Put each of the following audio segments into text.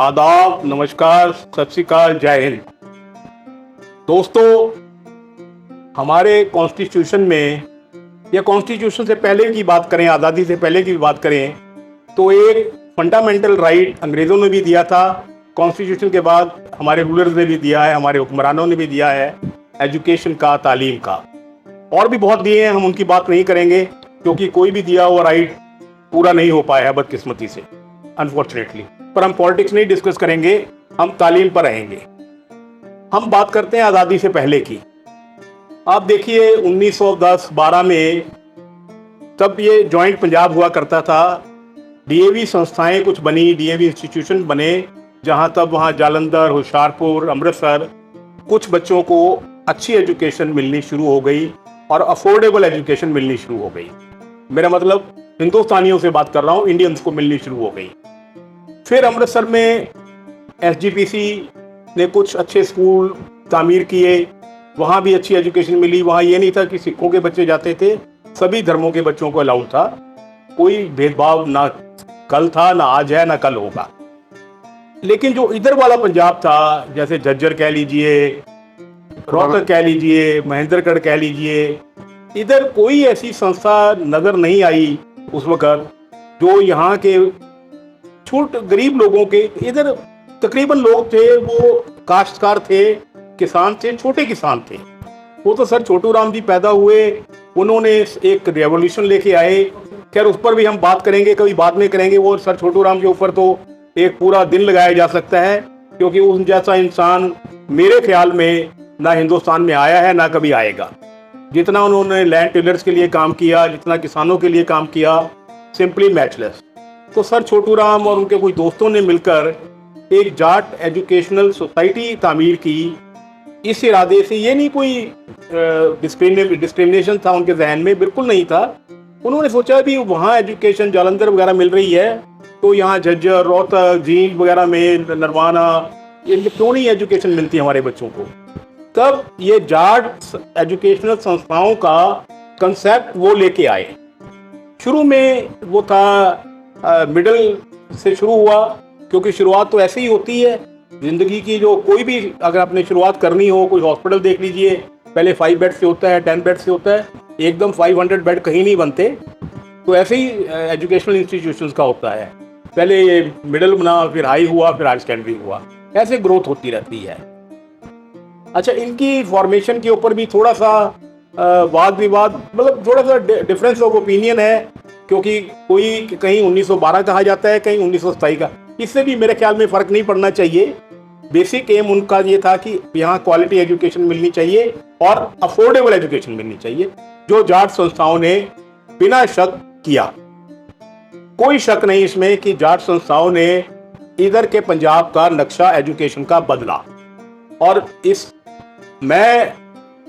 आदाब, नमस्कार, सत श्री अकाल, जय हिंद। दोस्तों, हमारे कॉन्स्टिट्यूशन में या कॉन्स्टिट्यूशन से पहले की बात करें, आज़ादी से पहले की बात करें, तो एक फंडामेंटल राइट अंग्रेज़ों ने भी दिया था। कॉन्स्टिट्यूशन के बाद हमारे रूलर्स ने भी दिया है, हमारे हुक्मरानों ने भी दिया है, एजुकेशन का, तालीम का। और भी बहुत दिए हैं, हम उनकी बात नहीं करेंगे क्योंकि कोई भी दिया हुआ राइट पूरा नहीं हो पाया है बदकिस्मती से, अनफॉर्चुनेटली। पर हम पॉलिटिक्स नहीं डिस्कस करेंगे, हम तालीम पर रहेंगे। हम बात करते हैं आज़ादी से पहले की। आप देखिए 1910-12 में, तब ये जॉइंट पंजाब हुआ करता था। डीएवी संस्थाएं कुछ बनी, डीएवी इंस्टीट्यूशन बने, जहाँ तब वहाँ जालंधर, होशियारपुर, अमृतसर कुछ बच्चों को अच्छी एजुकेशन मिलनी शुरू हो गई और अफोर्डेबल एजुकेशन मिलनी शुरू हो गई। मेरा मतलब हिंदुस्तानियों से बात कर रहा हूँ, इंडियंस को मिलनी शुरू हो गई। फिर अमृतसर में एसजीपीसी ने कुछ अच्छे स्कूल तामीर किए, वहाँ भी अच्छी एजुकेशन मिली। वहाँ ये नहीं था कि सिखों के बच्चे जाते थे, सभी धर्मों के बच्चों को अलाउड था। कोई भेदभाव ना कल था, ना आज है, ना कल होगा। लेकिन जो इधर वाला पंजाब था, जैसे झज्जर कह लीजिए, रोहतक कह लीजिए, महेंद्रगढ़ कह लीजिए, इधर कोई ऐसी संस्था नज़र नहीं आई उस वक़्त जो यहाँ के छोटे गरीब लोगों के, इधर तकरीबन लोग थे वो काश्तकार थे, किसान थे, छोटे किसान थे। वो तो सर छोटू राम जी पैदा हुए, उन्होंने एक रेवोल्यूशन लेके आए। खैर उस पर भी हम बात करेंगे, कभी बाद में करेंगे। वो सर छोटू राम के ऊपर तो एक पूरा दिन लगाया जा सकता है, क्योंकि उन जैसा इंसान मेरे ख्याल में ना हिंदुस्तान में आया है, ना कभी आएगा। जितना उन्होंने लैंड टिलर्स के लिए काम किया, जितना किसानों के लिए काम किया, सिंपली मैचलेस। तो सर छोटू राम और उनके कुछ दोस्तों ने मिलकर एक जाट एजुकेशनल सोसाइटी तामीर की, इस इरादे से। ये नहीं कोई डिस्क्रिमिनेशन था उनके जहन में, बिल्कुल नहीं था। उन्होंने सोचा भी वहाँ एजुकेशन जालंधर वगैरह मिल रही है, तो यहाँ झज्जर, रोहतक, जींद वगैरह में, नरवाना, इनके क्यों नहीं एजुकेशन मिलती हमारे बच्चों को। तब ये जाट एजुकेशनल संस्थाओं का कंसेप्ट वो लेके आए। शुरू में वो था मिडिल से शुरू हुआ, क्योंकि शुरुआत तो ऐसे ही होती है जिंदगी की। जो कोई भी अगर आपने शुरुआत करनी हो, कोई हॉस्पिटल देख लीजिए, पहले 5 बेड से होता है, 10 बेड से होता है, एकदम 500 बेड कहीं नहीं बनते। तो ऐसे ही एजुकेशनल इंस्टीट्यूशंस का होता है, पहले ये मिडिल बना, फिर हाई हुआ, फिर हायर सेकेंडरी हुआ, ऐसे ग्रोथ होती रहती है। अच्छा, इनकी फॉर्मेशन के ऊपर भी थोड़ा सा वाद विवाद, मतलब थोड़ा सा डिफरेंस ऑफ ओपिनियन है, क्योंकि कोई कहीं 1912 कहा जाता है, कहीं 1927 का। इससे भी मेरे ख्याल में फ़र्क नहीं पड़ना चाहिए। बेसिक एम उनका ये था कि यहाँ क्वालिटी एजुकेशन मिलनी चाहिए और अफोर्डेबल एजुकेशन मिलनी चाहिए, जो जाट संस्थाओं ने बिना शक किया। कोई शक नहीं इसमें कि जाट संस्थाओं ने इधर के पंजाब का नक्शा एजुकेशन का बदला। और इस, मैं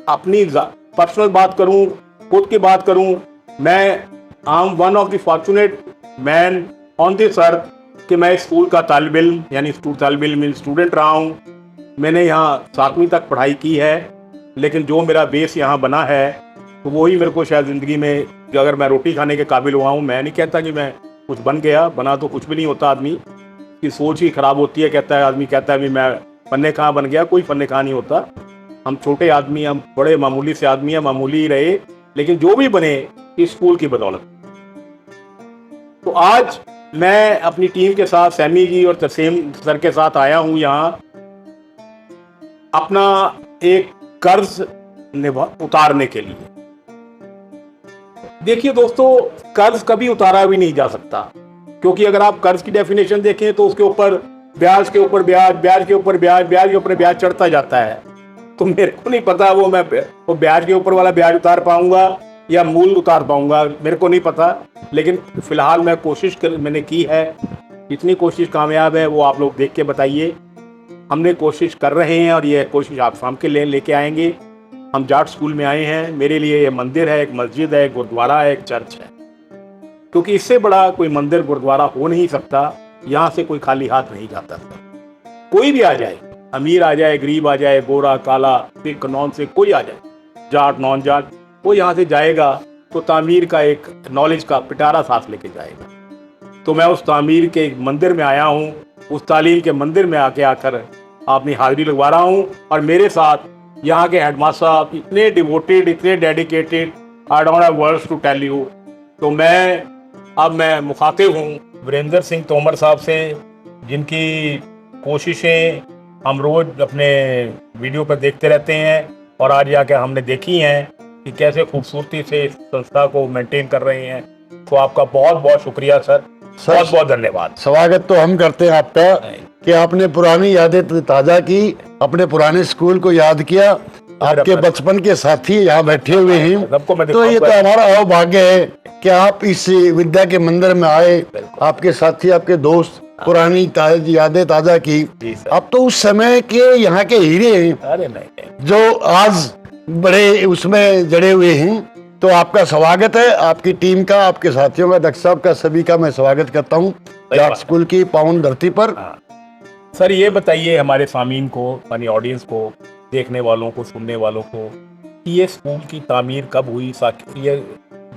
अपनी पर्सनल बात करूं, खुद की बात करूं, मैं I am one of the fortunate man on this earth कि मैं स्कूल का तालिब इल्म, यानी स्टूडेंट रहा हूँ। मैंने यहाँ 7वीं तक पढ़ाई की है, लेकिन जो मेरा बेस यहाँ बना है, तो वही मेरे को शायद ज़िंदगी में, अगर मैं रोटी खाने के काबिल हुआ हूँ, मैं नहीं कहता कि मैं कुछ बन गया, बना तो कुछ भी नहीं होता। आदमी की सोच ही ख़राब होती है, कहता है आदमी, कहता है भी मैं फन्ने कहाँ बन गया। कोई फन्ने कहाँ नहीं होता। हम छोटे आदमी, हम बड़े मामूली से आदमी हैं, मामूली ही रहे, लेकिन जो भी बने इस स्कूल की बदौलत। तो आज मैं अपनी टीम के साथ, सैमी जी और तरसेम सर के साथ आया हूँ यहाँ अपना एक कर्ज उतारने के लिए। देखिए दोस्तों, कर्ज कभी उतारा भी नहीं जा सकता, क्योंकि अगर आप कर्ज की डेफिनेशन देखें तो उसके ऊपर ब्याज के ऊपर ब्याज, ब्याज के ऊपर ब्याज, ब्याज के ऊपर ब्याज चढ़ता जाता है। तो मेरे को नहीं पता मैं वो ब्याज के ऊपर वाला ब्याज उतार पाऊंगा या मूल उतार पाऊंगा, मेरे को नहीं पता। लेकिन फिलहाल मैं मैंने की है। जितनी कोशिश कामयाब है वो आप लोग देख के बताइए। हमने कोशिश कर रहे हैं और ये कोशिश आप सामने लेके आएंगे। हम जाट स्कूल में आए हैं, मेरे लिए ये मंदिर है, एक मस्जिद है, एक गुरुद्वारा है, एक चर्च है, क्योंकि इससे बड़ा कोई मंदिर गुरुद्वारा हो नहीं सकता। यहाँ से कोई खाली हाथ नहीं जाता। कोई भी आ जाए, अमीर आ जाए, गरीब आ जाए, गोरा काला, सिख नॉन सिख, कोई आ जाए, जाट नॉन जाट, वो यहाँ से जाएगा तो तामीर का एक नॉलेज का पिटारा साथ लेके जाएगा। तो मैं उस तामीर के मंदिर में आया हूँ, उस तालीम के मंदिर में आकर अपनी हाजिरी लगवा रहा हूँ। और मेरे साथ यहाँ के हेडमास्टर साहब इतने डिवोटेड, इतने dedicated, I don't have words to tell you. तो मैं मुखातिब हूँ वीरेंद्र सिंह तोमर साहब से, जिनकी कोशिशें हम रोज़ अपने वीडियो पर देखते रहते हैं और आज जाके हमने देखी हैं कि कैसे खूबसूरती से इस संस्था को मेंटेन कर रहे हैं। तो आपका बहुत बहुत शुक्रिया सर, बहुत बहुत धन्यवाद। स्वागत तो हम करते हैं आपका कि आपने पुरानी यादें ताज़ा की, अपने पुराने स्कूल को याद किया, आपके बचपन के साथी यहाँ बैठे हुए हैं। तो ये तो हमारा अभाग्य है कि आप इस विद्या के मंदिर में आए, आपके साथी, आपके दोस्त पुरानी यादें ताज़ा की। अब तो उस समय के यहाँ के हीरे हैं जो आज बड़े उसमें जड़े हुए हैं। तो आपका स्वागत है, आपकी टीम का, आपके साथियों का, डॉक्टर साहब का, सभी का मैं स्वागत करता हूँ जाट स्कूल की पावन धरती पर। सर ये बताइए हमारे सामीन को, यानी ऑडियंस को, देखने वालों को, सुनने वालों को, कि ये स्कूल की तामीर कब हुई, ये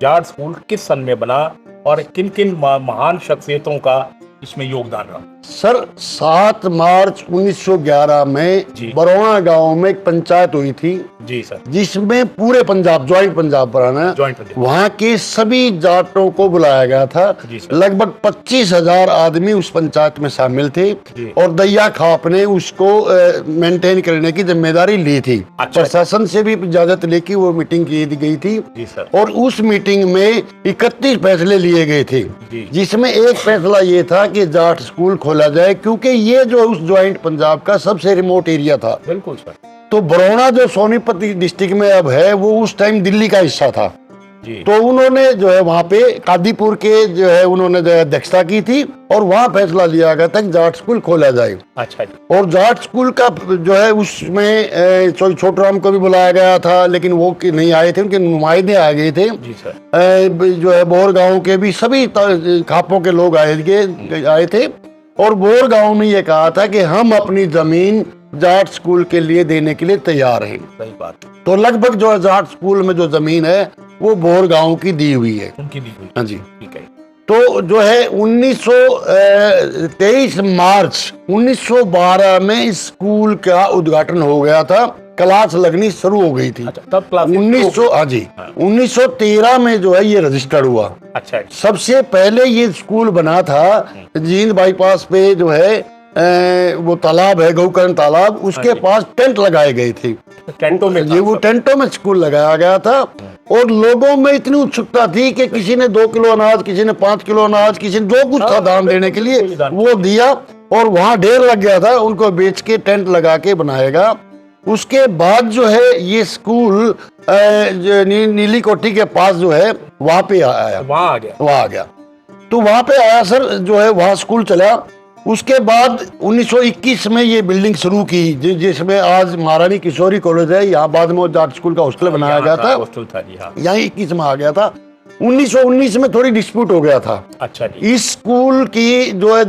जाट स्कूल किस सन में बना और किन किन महान शख्सियतों का इसमें योगदान रहा? सर 7 मार्च 1911 में बरौना गांव में एक पंचायत हुई थी जी सर, जिसमें पूरे पंजाब, ज्वाइंट पंजाब बनाना, वहाँ के सभी जाटों को बुलाया गया था। लगभग 25,000 आदमी उस पंचायत में शामिल थे और दैया खाप ने उसको मेंटेन करने की जिम्मेदारी ली थी। प्रशासन से भी इजाजत लेके वो मीटिंग की गई थी और उस मीटिंग में 31 फैसले लिए गए थे, जिसमें एक फैसला ये था कि जाट स्कूल खोला जाए, क्योंकि ये जो उस ज्वाइंट पंजाब का सबसे रिमोट एरिया था। बिल्कुल सर। तो बरौना जो सोनीपत डिस्ट्रिक्ट में अब है, वो उस टाइम दिल्ली का हिस्सा था जी। तो उन्होंने जो है वहाँ पे कादीपुर के जो है उन्होंने जो है अध्यक्षता की थी और वहाँ फैसला लिया गया था कि जाट स्कूल खोला जाए। अच्छा जी। और जाट स्कूल का जो है उसमें छोटराम को भी बुलाया गया था, लेकिन वो नहीं आए थे, उनके नुमाइंदे आ गए थे जी सर। जो है बोर गाँव के भी सभी खापों के लोग आए थे और बोर गांव ने ये कहा था कि हम अपनी जमीन जाट स्कूल के लिए देने के लिए तैयार हैं। सही बात। तो लगभग जो जाट स्कूल में जो जमीन है वो बोर गांव की दी हुई है, उनकी दी हुई। हाँ जी, ठीक है। तो जो है 23 मार्च 1912 में इस स्कूल का उद्घाटन हो गया था, क्लास लगनी शुरू हो गई थी। अच्छा, तब क्लास 1913 में जो है ये रजिस्टर्ड हुआ। अच्छा। सबसे पहले ये स्कूल बना था जींद बाईपास पे जो है वो तालाब है, गौकर्ण तालाब, उसके पास टेंट लगाए गए थे। टेंटों में वो टेंटों में स्कूल लगाया गया था और लोगों में इतनी उत्सुकता थी कि किसी ने 2 किलो अनाज, किसी ने 5 किलो अनाज, किसी ने जो कुछ था दान देने के लिए वो दिया और वहाँ ढेर लग गया था, उनको बेच के टेंट लगा के बनाएगा। उसके बाद जो है ये स्कूल नीली कोठी के पास जो है वहाँ पे आया, वहाँ आ गया। तो वहाँ पे आया सर, जो है वहाँ स्कूल चला। उसके बाद 1921 में ये बिल्डिंग शुरू की जिसमें आज महारानी किशोरी कॉलेज है। यहाँ बाद में जाट स्कूल का हॉस्टल बनाया गया था, यहाँ 21 में आ गया था। 1919 में थोड़ी डिस्प्यूट हो गया था। अच्छा जी। इस स्कूल की जो है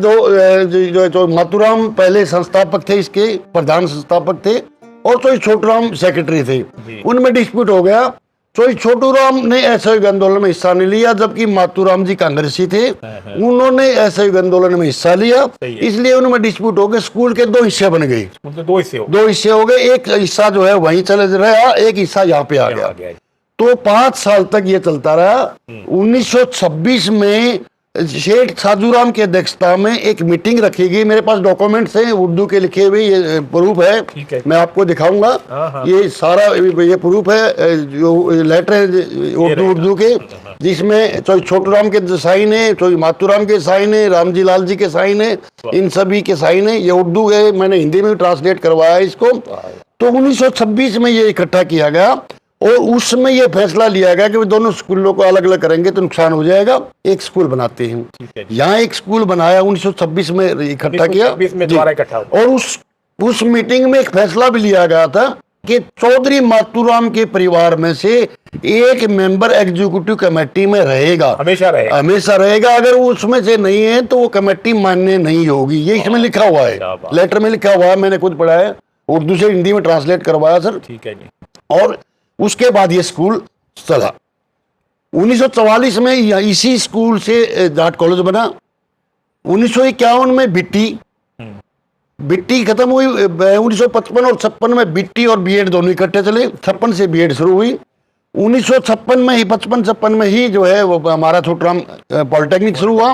जो मातूराम पहले संस्थापक थे, इसके प्रधान संस्थापक थे और तो छोटूराम सेक्रेटरी थे, उनमें डिस्प्यूट हो गया। तो छोटूराम ने असहयोग आंदोलन में हिस्सा नहीं लिया, जबकि मातूराम जी कांग्रेसी थे, उन्होंने असहयोग आंदोलन में हिस्सा लिया, इसलिए उनमें डिस्प्यूट हो गए। स्कूल के 2 हिस्से बन गए, 2 हिस्से हो गए। एक हिस्सा जो है वहीं चले रहा, एक हिस्सा यहाँ पे आ गया। तो 5 साल तक ये चलता रहा। 1926 में शेठ साजूराम की अध्यक्षता में एक मीटिंग रखी गई। मेरे पास डॉक्यूमेंट्स हैं उर्दू के लिखे हुए, ये प्रूफ है, मैं आपको दिखाऊंगा। ये सारा ये प्रूफ है, जो लेटर है उर्दू के, जिसमें छोटूराम के साइन है, मातूराम के साइन है, रामजी लाल जी के साइन है, इन सभी के साइन है। ये उर्दू है, मैंने हिंदी में ट्रांसलेट करवाया इसको। तो 1926 में ये इकट्ठा किया गया और उसमें ये फैसला लिया गया कि दोनों स्कूलों को अलग अलग करेंगे तो नुकसान हो जाएगा, एक स्कूल बनाते हैं। यहाँ एक स्कूल बनाया 1926 में इकट्ठा किया और उस मीटिंग में एक फैसला भी लिया गया था कि चौधरी मातूराम के परिवार में से एक मेंबर एग्जीक्यूटिव कमेटी में रहेगा, हमेशा रहेगा। अगर वो उसमें से नहीं है तो वो कमेटी मान्य नहीं होगी। ये इसमें लिखा हुआ है, लेटर में लिखा हुआ है, मैंने खुद पढ़ा है, उर्दू से हिंदी में ट्रांसलेट करवाया सर। ठीक है जी। और उसके बाद ये स्कूल चला। 1944 में इसी स्कूल से जाट कॉलेज बना 1951 में बिट्टी खत्म हुई। 1955 और 56 में बिट्टी और बीएड दोनों इकट्ठे चले। 56 से बीएड शुरू हुई। 1956 में ही 55-56 में ही जो है वो हमारा छोटराम पॉलिटेक्निक शुरू हुआ।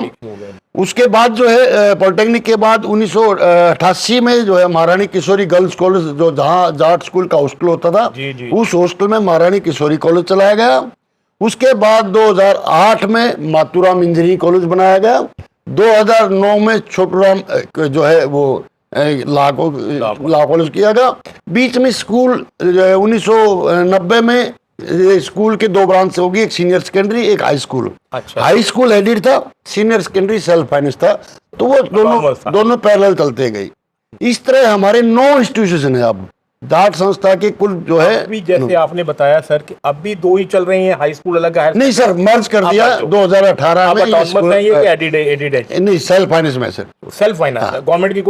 उसके बाद जो है पॉलिटेक्निक के बाद 1988 में जो है महारानी किशोरी गर्ल्स कॉलेज, जो जहाँ जाट स्कूल का हॉस्टल होता था, उस हॉस्टल में महारानी किशोरी कॉलेज चलाया गया। उसके बाद 2008 में मातूराम इंजीनियरिंग कॉलेज बनाया गया। 2009 में छोटूराम जो है वो लॉ कॉलेज किया गया। बीच में स्कूल जो है 1990 में स्कूल के दो ब्रांच होगी, एक सीनियर सेकेंडरी, एक हाई स्कूल। अच्छा। हाई स्कूल एडिड था, सीनियर सेकेंडरी सेल्फ फाइनेंस था, तो वो दोनों पैरेलल चलते गए। इस तरह हमारे 9 इंस्टीट्यूशन है अब जाट संस्था के कुल जो है। अभी जैसे आपने बताया सर कि अब भी 2 ही चल रही हैं, हाई स्कूल अलग है। नहीं सर, मर्ज कर दिया 2018 में। एडिड है नहीं, सेल्फ फाइनेंस में सर, सेल्फ फाइनेंस, गवर्नमेंट की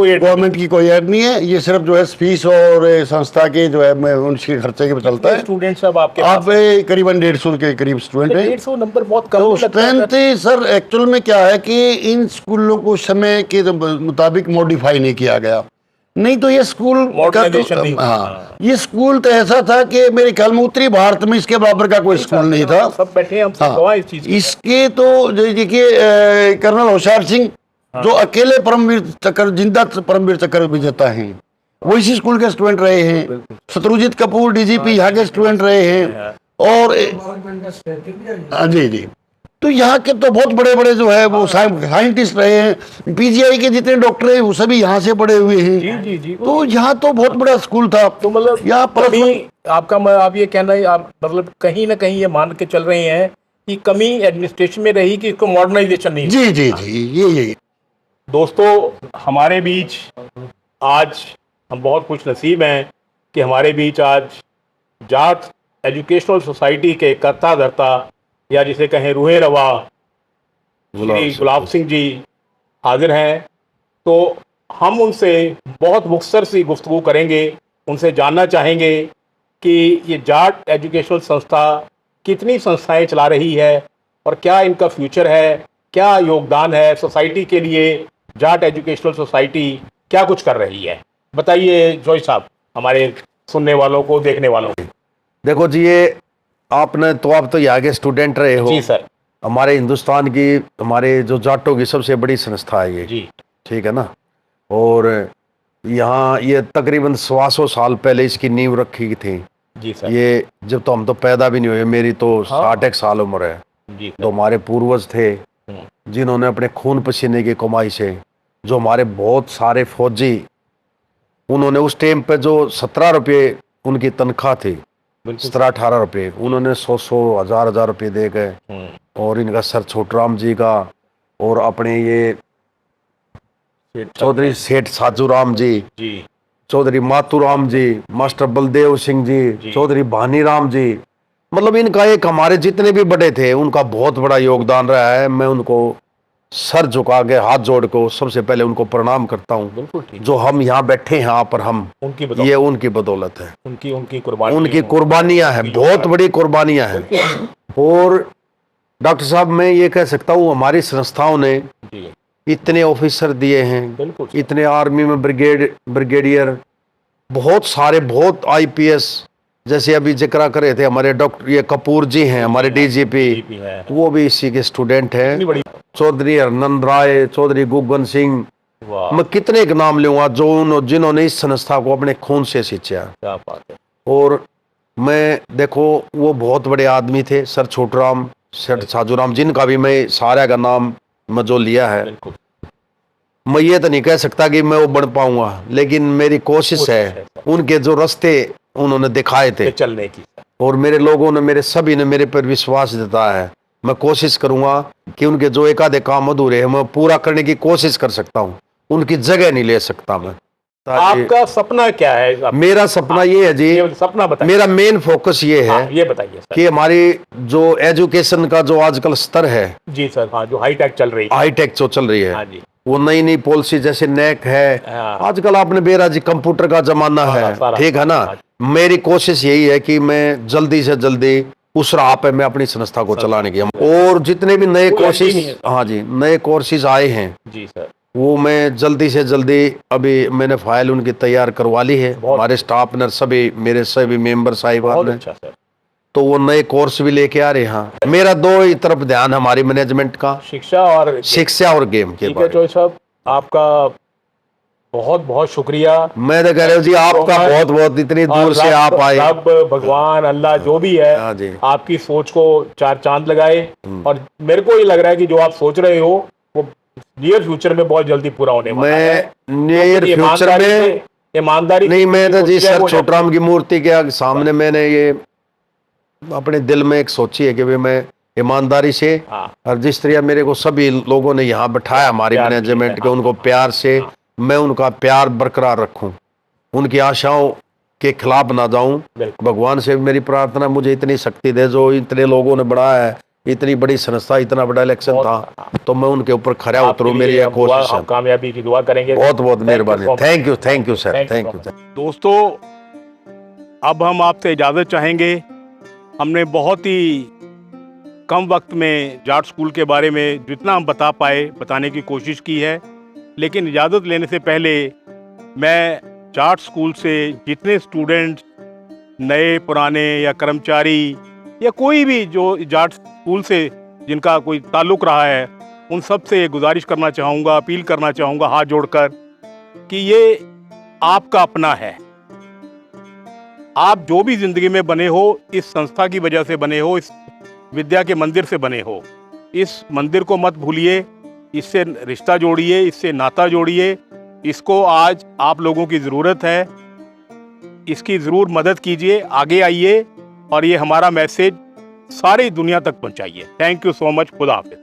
कोई ऐड नहीं है। ये सिर्फ जो है फीस और संस्था के जो है उनके खर्चे के चलता है। स्टूडेंट सब आपके आप करीबन 150 के करीब स्टूडेंट है। 150 नंबर बहुत कम तो स्ट्रेंथ सर एक्चुअल में क्या है कि इन स्कूलों को समय के मुताबिक मॉडिफाई नहीं किया गया। नहीं तो ये स्कूल ये स्कूल तो ऐसा था कि मेरे ख्याल में उत्तरी भारत में इसके बराबर का कोई स्कूल नहीं था। सब बैठे हैं, हम गवाह इस चीज। इसके तो देखिए कर्नल होशियार सिंह जो अकेले परमवीर चक्र, जिंदा परमवीर चक्र विजेता हैं, वो इसी स्कूल के स्टूडेंट रहे हैं। शत्रुजीत कपूर डीजीपी यहाँ के स्टूडेंट रहे हैं। और जी, तो यहाँ के तो बहुत बड़े बड़े जो है वो साइंटिस्ट रहे हैं। पीजीआई के जितने डॉक्टर हैं वो सभी यहाँ से पढ़े हुए हैं। जी। तो यहाँ तो बहुत बड़ा स्कूल था। तो मतलब यहाँ आपका आप ये कहना है, आप मतलब कहीं ना कहीं ये मान के चल रहे हैं कि कमी एडमिनिस्ट्रेशन में रही कि इसको मॉडर्नाइजेशन नहीं। जी, ये दोस्तों, हमारे बीच आज हम बहुत खुश नसीब हैं कि हमारे बीच आज जाट एजुकेशनल सोसाइटी के कर्ता धर्ता, या जिसे कहें रूहे रवा, श्री गुलाब सिंह जी हाजिर हैं। तो हम उनसे बहुत मुख्तसर सी गुफ्तगू करेंगे, उनसे जानना चाहेंगे कि ये जाट एजुकेशनल संस्था कितनी संस्थाएं चला रही है और क्या इनका फ्यूचर है, क्या योगदान है सोसाइटी के लिए। जाट एजुकेशनल सोसाइटी क्या कुछ कर रही है, बताइए जोई साहब हमारे सुनने वालों को, देखने वालों को। देखो जी, ये आपने तो आप तो यहाँ के स्टूडेंट रहे हो। जी सर। हमारे हिंदुस्तान की, हमारे जो जाटों की सबसे बड़ी संस्था है ये। जी। ठीक है ना। और यहाँ ये तकरीबन 100 साल पहले इसकी नींव रखी थी। जी सर। ये जब तो हम तो पैदा भी नहीं हुए, मेरी तो 60 साल उम्र है। जी। तो हमारे पूर्वज थे जिन्होंने अपने खून पसीने की कमाई से, जो हमारे बहुत सारे फौजी, उन्होंने उस टाइम पे जो 17 रुपये उनकी तनख्वाह थी, 17-18 रुपये, उन्होंने 100 हजार रुपये दे गए। और इनका सर छोटूराम जी का, और अपने ये चौधरी सेठ साजूराम जी, चौधरी मातूराम जी, मास्टर बलदेव सिंह जी, चौधरी भानीराम जी, मतलब इनका एक हमारे जितने भी बड़े थे उनका बहुत बड़ा योगदान रहा है। मैं उनको सर झुका के हाथ जोड़ को सबसे पहले उनको प्रणाम करता हूँ। जो हम यहाँ बैठे हैं यहाँ पर, हम ये उनकी बदौलत है, उनकी कुर्बानियां हैं, बहुत बड़ी कुर्बानियां हैं। और डॉक्टर साहब, मैं ये कह सकता हूँ हमारी संस्थाओं ने इतने ऑफिसर दिए हैं, इतने आर्मी में ब्रिगेडियर, बहुत सारे, बहुत IPS, जैसे अभी जिक्र कर रहे थे हमारे डॉक्टर ये कपूर जी हैं, हमारे DGP, वो भी इसी के स्टूडेंट हैं। चौधरी हरनंद राय, चौधरी गुगन सिंह, मैं कितने के नाम लूंगा जिन्होंने इस संस्था को अपने खून से सींचा। और मैं देखो, वो बहुत बड़े आदमी थे, सर छोटूराम, सर साजूराम, जिनका भी मैं सारा का नाम मैं जो लिया है, मैं ये तो नहीं कह सकता कि मैं वो बन पाऊंगा, लेकिन मेरी कोशिश है। उनके जो रास्ते उन्होंने दिखाए थे चलने की, और मेरे लोगों ने, मेरे सभी ने मेरे पर विश्वास जताया है। मैं कोशिश करूंगा कि उनके जो एक आधे काम अधूरे हैं मैं पूरा करने की कोशिश कर सकता हूं, उनकी जगह नहीं ले सकता मैं। आपका सपना क्या है? मेरा सपना ये है जी, सपना बताइए। मेरा मेन फोकस ये है, ये बताइए कि हमारी जो एजुकेशन का जो आजकल स्तर है, जी सर, हाँ, जो हाईटेक चल रही है, हाईटेक जो चल रही है, हाँ जी, वो नई पॉलिसी जैसे नेक है, आजकल आपने बेरा जी कंप्यूटर का जमाना है, ठीक है ना। मेरी कोशिश यही है कि मैं जल्दी से जल्दी उस राह पे मैं अपनी संस्था को चलाने की। और जितने भी नए कोई अंत ही नहीं कोर्सेज, है। हाँ जी, नए कोर्सेज आए हैं जी सर। वो मैं जल्दी से जल्दी, अभी मैंने फाइल उनकी तैयार करवा ली है। बहुत- हमारे स्टाफ ने, सभी मेरे सभी मेंबर साहिबान बहुत ने, अच्छा सर। तो वो नए कोर्स भी लेके आ रहे हैं। मेरा दो ही तरफ ध्यान है, हमारी मैनेजमेंट का, शिक्षा और शिक्षा और गेम के ठीक है बारे में। चौधरी साहब, आपका बहुत बहुत शुक्रिया। मैं तो कह रहा हूँ जी, आपका बहुत बहुत, इतनी और दूर से रब- आप आए। रब, भगवान, अल्लाह जो भी है, हाँ जी। आपकी सोच को चार चांद लगाए। और मेरे को ये लग रहा है कि जो आप सोच रहे हो वो नियर फ्यूचर में बहुत जल्दी पूरा होने वाला है। मैं नियर फ्यूचर में ईमानदारी नहीं, मैं तो जी सोच है सर वो छोटराम की मूर्ति के सामने मैंने ये अपने दिल में एक सोची है कि भाई मैं ईमानदारी से, हाँ। और जिस तरह मेरे को सभी लोगों ने यहाँ बैठाया हमारी प्यार मैनेजमेंट किया के, है। उनको प्यार से मैं उनका प्यार बरकरार रखूं, उनकी आशाओं के खिलाफ ना जाऊं। बिल्कुल। भगवान से मेरी प्रार्थना, मुझे इतनी शक्ति दे, जो इतने लोगों ने बढ़ाया है, इतनी बड़ी संस्था, इतना बड़ा इलेक्शन था, तो मैं उनके ऊपर खरा उतरूं। आपके मेरी लिए यह हम दुआ- कोशिश है। हम कामयाबी की दुआ करेंगे। बहुत बहुत मेहरबानी। Thank you sir, Thank you so thank you. much। दोस्तों, अब हम आपसे इजाज़त चाहेंगे। हमने बहुत ही कम वक्त में जाट स्कूल के बारे में जितना हम बता पाए बताने की कोशिश की है, लेकिन इजाज़त लेने से पहले मैं जाट स्कूल से जितने स्टूडेंट्स, नए पुराने या कर्मचारी या कोई भी जो जाट स्कूल से जिनका कोई ताल्लुक़ रहा है, उन सब से गुजारिश करना चाहूँगा, अपील करना चाहूँगा हाथ जोड़कर कि ये आपका अपना है। आप जो भी ज़िंदगी में बने हो, इस संस्था की वजह से बने हो, इस विद्या के मंदिर से बने हो। इस मंदिर को मत भूलिए, इससे रिश्ता जोड़िए, इससे नाता जोड़िए। इसको आज आप लोगों की ज़रूरत है, इसकी ज़रूर मदद कीजिए, आगे आइए और ये हमारा मैसेज सारी दुनिया तक पहुंचाइए। Thank you so much. खुदा हाफिज़।